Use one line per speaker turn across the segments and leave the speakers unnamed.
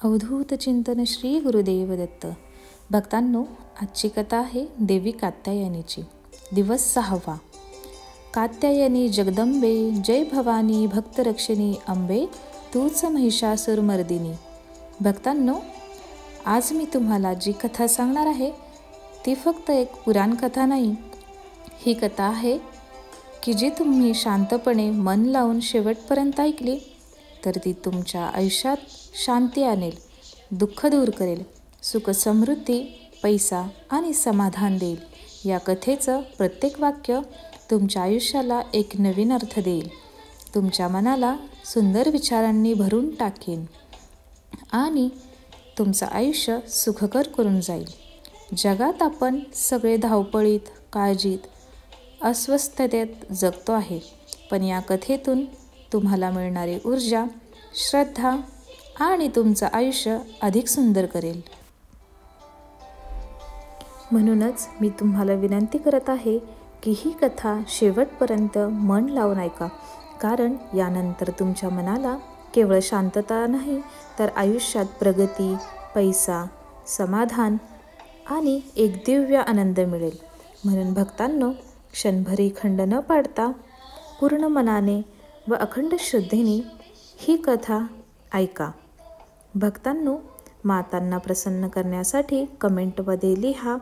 अवधूत चिंतन श्री गुरुदेव दत्त. भक्तांनो, आजची कथा आहे देवी कात्यायनीची. दिवस 6वा. कात्यायनी जगदंबे, जय भवानी भक्तरक्षिणी अंबे, तूच महिषासुरमर्दिनी. भक्तांनो, आज मी तुम्हाला जी कथा सांगणार आहे ती फक्त एक पुराण कथा नाही. ही कथा आहे की जी तुम्ही शांतपणे मन लावून शेवटपर्यंत ऐकली तर ती तुमच्या आयुष्यात शांती आणेल, दुःख दूर करेल, सुख समृद्धी, पैसा आणि समाधान देईल. या कथेचं प्रत्येक वाक्य तुमच्या आयुष्याला एक नवीन अर्थ देईल, तुमच्या मनाला सुंदर विचारांनी भरून टाकेन आणि तुमचं आयुष्य सुखकर करून जाईल. जगात आपण सगळे धावपळीत, काळजीत, अस्वस्थतेत जगतो आहे, पण या कथेतून तुम्हाला मिळणारी ऊर्जा, श्रद्धा आणि तुमचं आयुष्य अधिक सुंदर करेल. म्हणूनच मी तुम्हाला विनंती करत आहे की ही कथा शेवटपर्यंत मन लावून ऐका, कारण यानंतर तुमच्या मनाला केवळ शांतता नाही तर आयुष्यात प्रगती, पैसा, समाधान आणि एक दिव्य आनंद मिळेल. म्हणून भक्तांनो, क्षणभरी खंड न पाडता पूर्ण मनाने व अखंड श्रद्धेने ही कथा ऐका. भक्तांनो, मातांना प्रसन्न करण्यासाठी कमेंटमध्ये लिहा,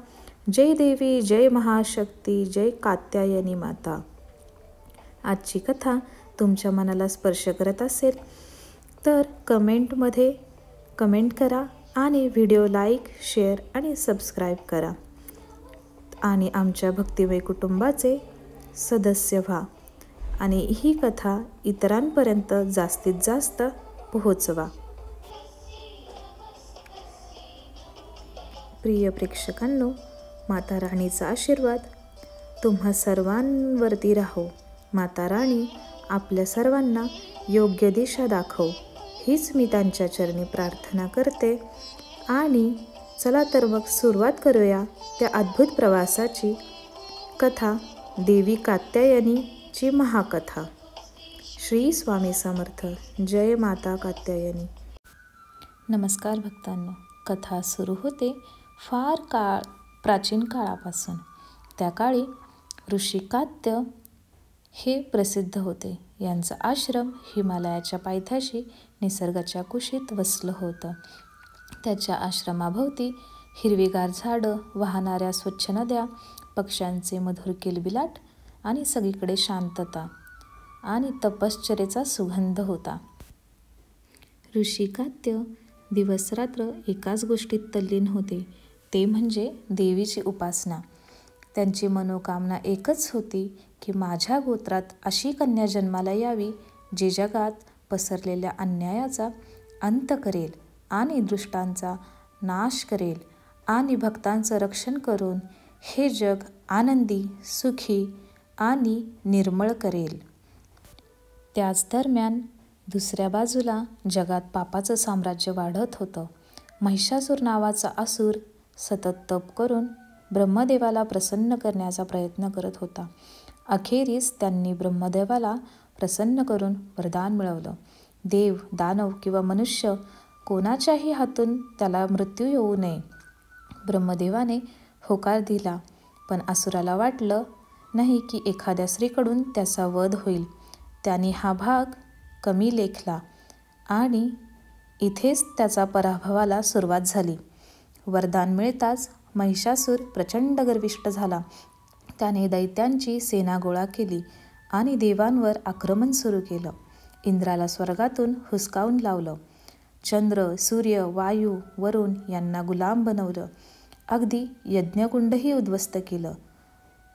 जय देवी, जय महाशक्ती, जय कात्यायनी माता. आजची कथा तुमच्या मनाला स्पर्श करत असेल तर कमेंटमध्ये कमेंट करा आणि व्हिडिओ लाईक, शेअर आणि सबस्क्राईब करा आणि आमच्या भक्तिमय कुटुंबाचे सदस्य व्हा आणि ही कथा इतरांपर्यंत जास्तीत जास्त पोहोचवा. प्रिय प्रेक्षकांनो, माता राणीचा आशीर्वाद तुम्हा सर्वांवरती राहो. माता राणी आपल्या सर्वांना योग्य दिशा दाखव, हीच मी त्यांच्या चरणी प्रार्थना करते. आणि चला तर मग सुरुवात करूया त्या अद्भुत प्रवासाची. कथा देवी कात्यायनीची महाकथा. श्री स्वामी समर्थ. जय माता कात्यायनी. नमस्कार भक्तांनो. कथा सुरू होते फार प्राचीन काळापासून. त्या काळी ऋषी कात्य हे प्रसिद्ध होते. यांचा आश्रम हिमालयाच्या पायथ्याशी निसर्गाच्या कुशीत वसलं होतं. त्याच्या आश्रमाभोवती हिरवीगार झाडं, वाहणाऱ्या स्वच्छ नद्या, पक्ष्यांचे मधुर किलबिलाट आणि सगळीकडे शांतता आणि तपश्चर्येचा सुगंध होता. ऋषी कात्य दिवसरात्र एकाच गोष्टीत तल्लीन होते, ते म्हणजे देवीची उपासना. त्यांची मनोकामना एकच होती की माझ्या गोत्रात अशी कन्या जन्माला यावी जी जगात पसरलेल्या अन्यायाचा अंत करेल आणि दुष्टांचा नाश करेल आणि भक्तांचं रक्षण करून हे जग आनंदी, सुखी आणि निर्मळ करेल. त्याच दरम्यान दुसऱ्या बाजूला जगात पापाचं साम्राज्य वाढत होतं. महिषासूर नावाचा असुर सतत तप करून ब्रह्मदेवाला प्रसन्न करण्याचा प्रयत्न करत होता. अखेरीस त्यांनी ब्रह्मदेवाला प्रसन्न करून वरदान मिळवलं. देव, दानव किंवा मनुष्य कोणाच्याही हातून त्याला मृत्यू येऊ नये. ब्रह्मदेवाने होकार दिला, पण असुराला वाटलं नाही की एखाद्या स्त्रीकडून त्याचा वध होईल. त्याने हा भाग कमी लेखला आणि इथेच त्याचा पराभवाला सुरुवात झाली. वरदान मिळताच महिषासूर प्रचंड गर्विष्ठ झाला. त्याने दैत्यांची सेना गोळा केली आणि देवांवर आक्रमण सुरू केलं. इंद्राला स्वर्गातून हुसकावून लावलं. चंद्र, सूर्य, वायू, वरुण यांना गुलाम बनवलं. अगदी यज्ञकुंडही उद्ध्वस्त केलं.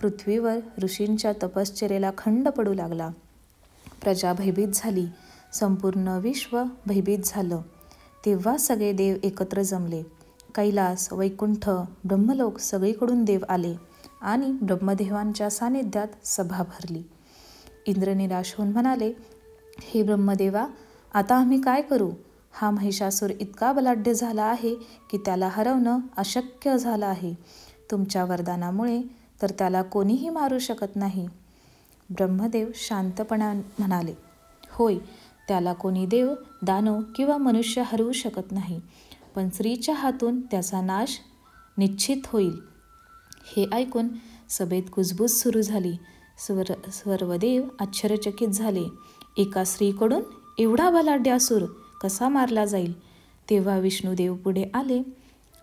पृथ्वीवर ऋषींच्या तपश्चर्येला खंड पडू लागला. प्रजा भयभीत झाली. संपूर्ण विश्व भयभीत झालं. तेव्हा सगळे देव एकत्र जमले. कैलास, वैकुंठ, ब्रह्मलोक सगळीकडून देव आले आणि ब्रह्मदेवांच्या सानिध्यात सभा भरली. इंद्र निराश होऊन म्हणाले, हे ब्रह्मदेवा, आता आम्ही काय करू? हा महिषासूर इतका बलाढ्य झाला आहे की त्याला हरवणं अशक्य झालं आहे. तुमच्या वरदानामुळे तर त्याला कोणीही मारू शकत नाही. ब्रह्मदेव शांतपणाने म्हणाले, होय, त्याला कोणी देव, दानव किंवा मनुष्य हरवू शकत नाही, पण स्त्रीच्या हातून त्याचा नाश निश्चित होईल. हे ऐकून सभेत कुजबूज सुरू झाली. सर्व देव आश्चर्यचकित झाले. एका स्त्रीकडून एवढा बलाढ्य असुर कसा मारला जाईल? तेव्हा विष्णुदेव पुढे आले.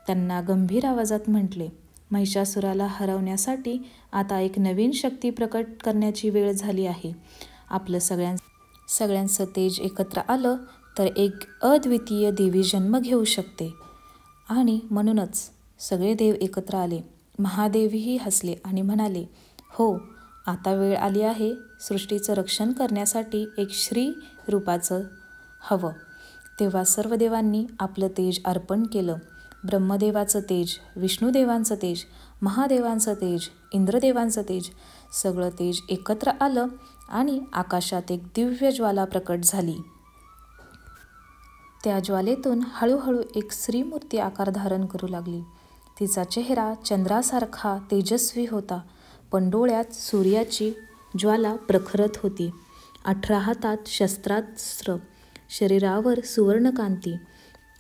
त्यांना गंभीर आवाजात म्हटले, महिषासुराला हरवण्यासाठी आता एक नवीन शक्ती प्रकट करण्याची वेळ झाली आहे. आपलं सगळ्यांचं तेज एकत्र आलं तर एक अद्वितीय देवी जन्म घेऊ शकते. आणि म्हणूनच सगळे देव एकत्र आले. महादेवही हसले आणि म्हणाले, हो, आता वेळ आली आहे. सृष्टीचं रक्षण करण्यासाठी एक श्री रूपाचं हवं. तेव्हा सर्व देवांनी आपलं तेज अर्पण केलं. ब्रह्मदेवाचं तेज, विष्णुदेवांचं तेज, महादेवांचं तेज, इंद्रदेवांचं तेज, सगळं तेज एकत्र आलं आणि आकाशात एक दिव्य ज्वाला प्रकट झाली. त्या ज्वालेतून हळूहळू एक स्त्रीमूर्ती आकार धारण करू लागली. तिचा चेहरा चंद्रासारखा तेजस्वी होता, पण डोळ्यात सूर्याची ज्वाला प्रखरत होती. 18 हातात शस्त्रास्त्र, शरीरावर सुवर्णकांती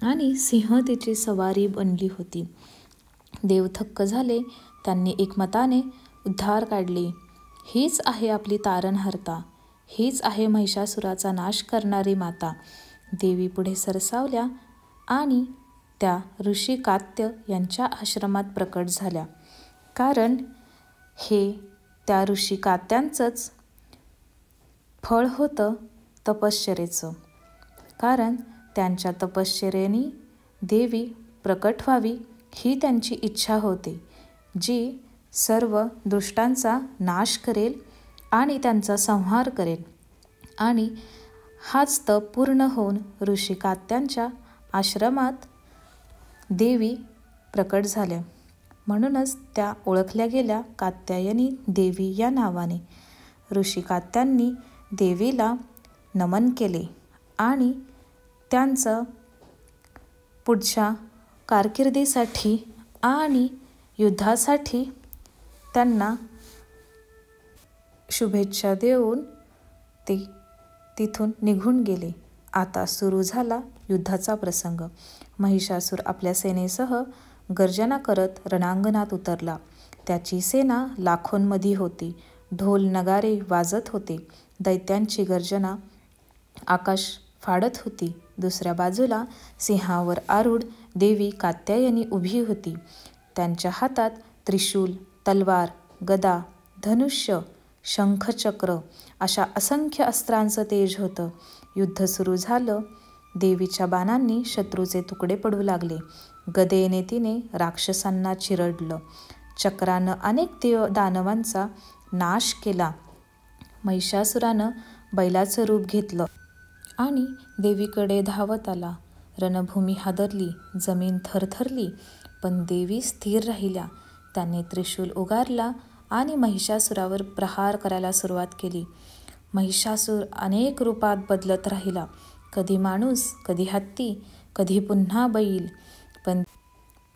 आणि सिंह तिची सवारी बनली होती. देव थक्क झाले. त्यांनी एकमताने उद्गार काढले, हीच आहे आपली तारणहर्ता, हीच आहे महिषासुराचा नाश करणारी माता. देवी पुढे सरसावल्या आणि त्या ऋषी कात्य यांच्या आश्रमात प्रकट झाल्या. कारण हे त्या ऋषी कात्यांचंच फळ होतं तपश्चर्येचं. कारण त्यांच्या तपश्चर्येने देवी प्रकट व्हावी ही त्यांची इच्छा होती, जी सर्व दुष्टांचा नाश करेल आणि त्यांचा संहार करेल. आणि हाच तप पूर्ण होऊन ऋषी कात्यांच्या आश्रमात देवी प्रकट झाल्या. म्हणूनच त्या ओळखल्या गेल्या कात्यायनी देवी या नावाने. ऋषी कात्यांनी देवीला नमन केले आणि त्यांचं पुढच्या कारकिर्दीसाठी आणि युद्धासाठी त्यांना शुभेच्छा देऊन ते तिथून निघून गेले. आता सुरू झाला युद्धाचा प्रसंग. महिषासूर आपल्या सेनेसह गर्जना करत रणांगणात उतरला. त्याची सेना लाखोंमध्ये होती. ढोल नगारे वाजत होते. दैत्यांची गर्जना आकाश फाडत होती. दुसऱ्या बाजूला सिंहावर आरूढ देवी कात्यायनी उभी होती. त्यांच्या हातात त्रिशूल, तलवार, गदा, धनुष्य, शंखचक्र अशा असंख्य अस्त्रांचं तेज होतं. युद्ध सुरू झालं. देवीच्या बाणांनी शत्रूचे तुकडे पडू लागले. गदेने तिने राक्षसांना चिरडलं. चक्रानं अनेक दानवांचा नाश केला. महिषासुरानं बैलाचं रूप घेतलं आणि देवीकडे धावत आला. रणभूमी हादरली, जमीन थरथरली, पण देवी स्थिर राहिल्या. त्याने त्रिशूल उगारला आणि महिषासुरावर प्रहार करायला सुरुवात केली. महिषासूर अनेक रूपात बदलत राहिला. कधी माणूस, कधी हत्ती, कधी पुन्हा बैल,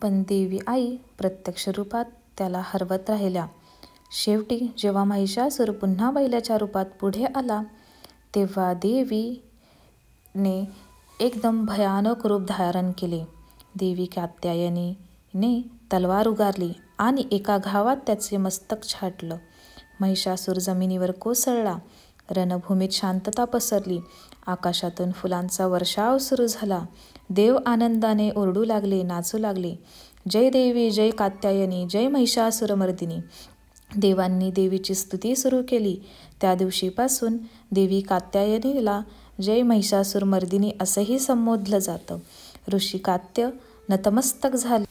पण देवी आई प्रत्यक्ष रूपात त्याला हरवत राहिल्या. शेवटी जेव्हा महिषासूर पुन्हा बैलाच्या रूपात पुढे आला, तेव्हा देवीने एकदम भयानक रूप धारण केले. देवी कात्यायनीने तलवार उगारली आणि एका घावात त्याचे मस्तक छाटलं. महिषासूर जमिनीवर कोसळला. रणभूमीत शांतता पसरली. आकाशातून फुलांचा वर्षाव सुरू झाला. देव आनंदाने ओरडू लागले, नाचू लागले. जय देवी, जय कात्यायनी, जय महिषासुरमर्दिनी. देवांनी देवीची स्तुती सुरू केली. त्या दिवशीपासून देवी कात्यायनीला जय महिषासुरमर्दिनी असंही संबोधलं जातं. ऋषी कात्य नतमस्तक झाले,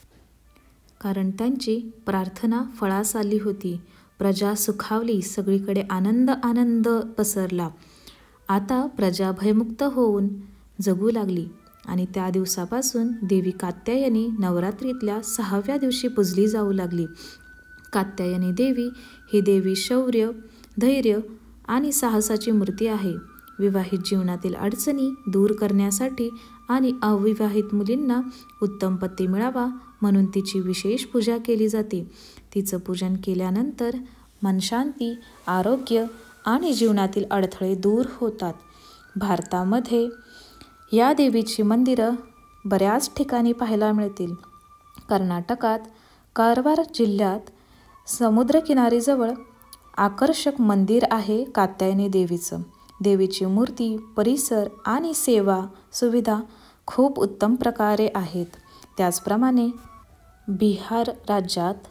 कारण त्यांची प्रार्थना फळास आली होती. प्रजा सुखावली. सगळीकडे आनंद आनंद पसरला. आता प्रजा भयमुक्त होऊन जगू लागली. आणि त्या दिवसापासून देवी कात्यायनी नवरात्रीतल्या 6व्या दिवशी पूजली जाऊ लागली. कात्यायनी देवी ही देवी शौर्य, धैर्य आणि साहसाची मूर्ती आहे. विवाहित जीवनातील अडचणी दूर करण्यासाठी आणि अविवाहित मुलींना उत्तम पती मिळावा म्हणून तिची विशेष पूजा केली जाते. तिचं पूजन केल्यानंतर मनशांती, आरोग्य आणि जीवनातील अडथळे दूर होतात. भारतामध्ये या देवीची मंदिरं बऱ्याच ठिकाणी पाहायला मिळतील. कर्नाटकात कारवार जिल्ह्यात समुद्रकिनारीजवळ आकर्षक मंदिर आहे कात्यायनी देवीचं. देवीची मूर्ती, परिसर आणि सेवा सुविधा खूप उत्तम प्रकारे आहेत. त्याचप्रमाणे बिहार राज्यात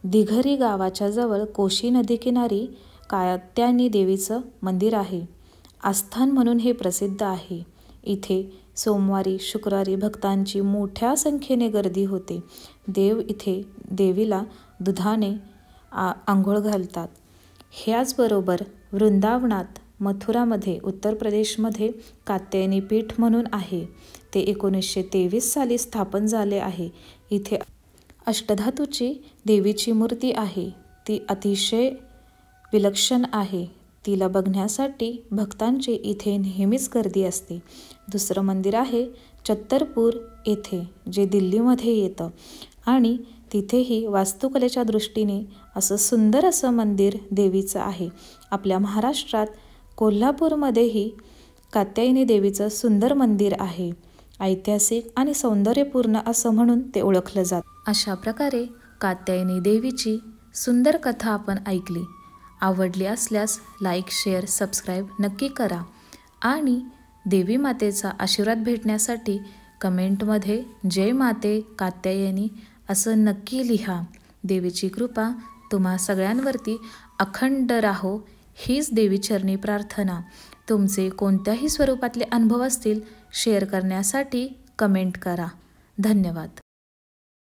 दिघरी गावाच्या जवळ कोशी नदीकिनारी कात्यायनी देवीचं मंदिर आहे. आस्थान म्हणून हे प्रसिद्ध आहे. इथे सोमवारी शुक्रवारी भक्तांची मोठ्या संख्येने गर्दी होते. इथे देवीला दुधाने आंघोळ घालतात. ह्याचबरोबर वृंदावनात मथुरामध्ये उत्तर प्रदेशमध्ये कात्यायनी पीठ म्हणून आहे. ते 1923 साली स्थापन झाले आहे. इथे अष्टधातूची देवीची मूर्ती आहे. ती अतिशय विलक्षण आहे. तिला बघण्यासाठी भक्तांची इथे नेहमीच गर्दी असते. दुसरं मंदिर आहे छतरपूर येथे, जे दिल्लीमध्ये येतं आणि तिथेही वास्तुकलेच्या दृष्टीने असं सुंदर असं मंदिर देवीचं आहे. आपल्या महाराष्ट्रात कोल्हापूरमध्येही कात्यायनी देवीचं सुंदर मंदिर आहे. ऐतिहासिक आणि सौंदर्यपूर्ण असं म्हणून ते ओळखलं जातं. अशा प्रकारे कात्यायनी देवीची सुंदर कथा आपण ऐकली. आवडली असल्यास लाईक, शेअर, सबस्क्राईब नक्की करा आणि देवी मातेचा आशीर्वाद भेटण्यासाठी कमेंटमध्ये जय माते कात्यायनी असं नक्की लिहा. देवीची कृपा तुम्हा सगळ्यांवरती अखंड राहो हीच देवीचरणी प्रार्थना. तुमचे कोणत्याही स्वरूपातले अनुभव असतील शेअर करण्यासाठी कमेंट करा. धन्यवाद.